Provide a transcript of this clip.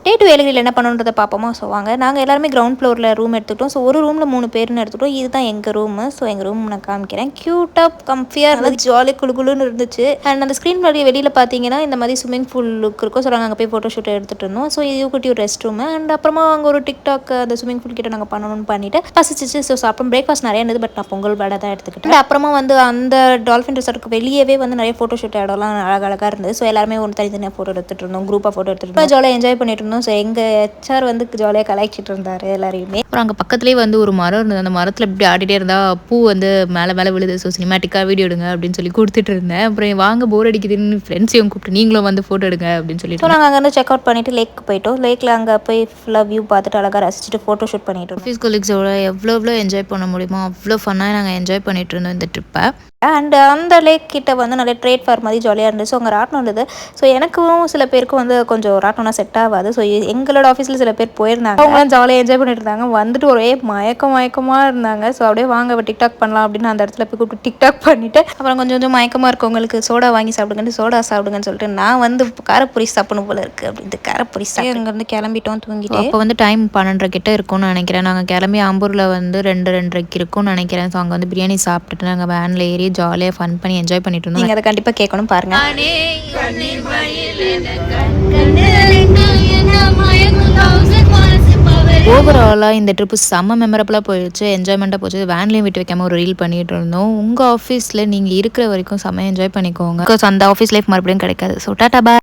டே 2 ஏலகிரியில் என்ன பண்ணுன்றதை பார்ப்போமா. ஸோ வாங்க, நாங்கள் எல்லாருமே கிரவுண்ட் ஃப்ளோரில் ரூம் எடுத்துக்கிட்டோம். ஸோ ஒரு ரூமில் 3 பேர்னு எடுத்துக்கிட்டோம். இதுதான் எங்கள் ரூமு. ஸோ எங்கள் ரூம் நான் காமிக்கிறேன். க்யூட்டாக கம்ஃபியாக இருந்தது, ஜாலியாக குழுகுலுன்னு இருந்துச்சு. அண்ட் அந்த ஸ்க்ரீன் வெளியில் பார்த்தீங்கன்னா இந்த மாதிரி ஸ்விம்மிங் பூல் லுக் இருக்கும். ஸோ நாங்கள் அங்கே போய் ஃபோட்டோ ஷூட் எடுத்துகிட்டு இருந்தோம். ஸோ இது குட்டி ஒரு ரெஸ்ட் ரூமு. அண்ட் அப்புறமா அங்கே ஒரு டிக்டாக் அந்த ஸ்விம்மிங் பூல் கிட்ட நாங்கள் பண்ணணும்னு பண்ணிட்டு பசிச்சிச்சு. ஸோ அப்புறம் பிரேக்ஃபாஸ்ட் நிறைய இருந்தது. பட் நான் பொங்கல் வடை தான் எடுத்துக்கிட்டேன். அப்புறமா வந்து அந்த டால்ஃபின் ரிசார்ட்டுக்கு வெளியவே வந்து நிறைய ஃபோட்டோ ஷூட் இடம்லாம் அழகாக இருந்தது. ஸோ எல்லாருமே ஒன்று தனித்தனியாக ஃபோட்டோ எடுத்துகிட்டு இருந்தோம், குரூப்பாக ஃபோட்டோ எடுத்துகிட்டு இருந்தோம், ஜாலியாக என்ஜாய் பண்ணிட்டு இருந்தோம். ஸோ எங்கள் ஹெச்ஆர் வந்து ஜாலியாக கலாய்ச்சிட்டு இருந்தார் எல்லாரையுமே. அப்புறம் அங்கே பக்கத்துலேயே வந்து ஒரு மரம் இருந்தது. அந்த மரத்தில் இப்படி ஆடிட்டே இருந்தால் பூ வந்து மேலே மேலே விழுது. ஸோ சினிமேட்டிக்காக வீடியோ எடுங்க அப்படின்னு சொல்லி கொடுத்துட்டு இருந்தேன். அப்புறம் வாங்க போர் அடிக்குதுன்னு ஃப்ரெண்ட்ஸையும் கூப்பிட்டு நீங்களும் வந்து ஃபோட்டோ எடுங்க அப்படின்னு சொல்லிட்டு. ஸோ நாங்கள் அங்கேருந்து செக் அவுட் பண்ணிவிட்டு லேக்கு போயிட்டோம். லேக்கில் அங்கே போய் ஃபுல்லாக வியூ பார்த்துட்டு அழகாக ரசிச்சுட்டு ஃபோட்டோ ஷூட் பண்ணிட்டு ஆஃபீஸ் கொலீக்ஸோட எவ்வளோ என்ஜாய் பண்ண முடியுமோ அவ்வளோ ஃபன்னாக நாங்கள் என்ஜாய் பண்ணிட்டு இருந்தோம் இந்த ட்ரிப்பை. அண்ட் அந்த லேக் கிட்ட வந்து நிறைய ட்ரேட் ஃபார் மாதிரி ஜாலியாக இருந்துச்சு. ஸோ அங்கே ராட்டினம் இருந்தது. ஸோ எனக்கும் சில பேருக்கும் வந்து கொஞ்சம் ராட்டினம்னா செட் ஆகாது. ஸோ எங்களோட ஆஃபீஸில் சில பேர் போயிருந்தாங்க. அவங்களாம் ஜாலியாக என்ஜாய் பண்ணிட்டு இருந்தாங்க. வந்துட்டு ஒரே மயக்கமாக இருந்தாங்க. ஸோ அப்படியே வாங்க டிக்டாக் பண்ணலாம் அப்படின்னு அந்த இடத்துல போய் கூப்பிட்டு டிக்டாக் பண்ணிவிட்டு அப்புறம் கொஞ்சம் மயக்கமாக இருக்கவங்களுக்கு சோடா வாங்கி சாப்பிடுங்கன்னு சோடா சாப்பிடுங்கன்னு சொல்லிட்டு நான் வந்து காரப்பொரி சாப்பிடணும் போல இருக்குது அப்படின்ட்டு காரப்பொரி சாப்பிட்டு அங்கேருந்து கிளம்பிட்டோம், தூங்கிட்டு. அப்போ வந்து டைம் 12:30 கிட்ட இருக்கும்னு நினைக்கிறேன். நாங்கள் கிளம்பி ஆம்பூரில் வந்து 2:30 இருக்கும்னு நினைக்கிறேன். ஸோ அங்கே வந்து பிரியாணி சாப்பிட்டுட்டு நாங்கள் வேனில் ஏறி ஜாலியாக ஃபன் பண்ணி என்ஜாய் பண்ணிட்டு இருந்தோம். நீங்கள் அதை கண்டிப்பாக கேட்கணும், பாருங்க. ஓவராலாக இந்த ட்ரிப்பு செம்ம மெமரபுளாக போயிடுச்சு, என்ஜாய்மெண்ட்டாக போச்சு. வேன்லேயும் விட்டு வைக்காமல் ஒரு ரீல் பண்ணிட்டு இருந்தோம். உங்கள் ஆஃபீஸில் நீங்கள் இருக்கிற வரைக்கும் செம்ம என்ஜாய் பண்ணிக்கோங்க. பிகாஸ் அந்த ஆஃபீஸ் லைஃப் மறுபடியும் கிடைக்காது. ஸோ டாடா பாய்.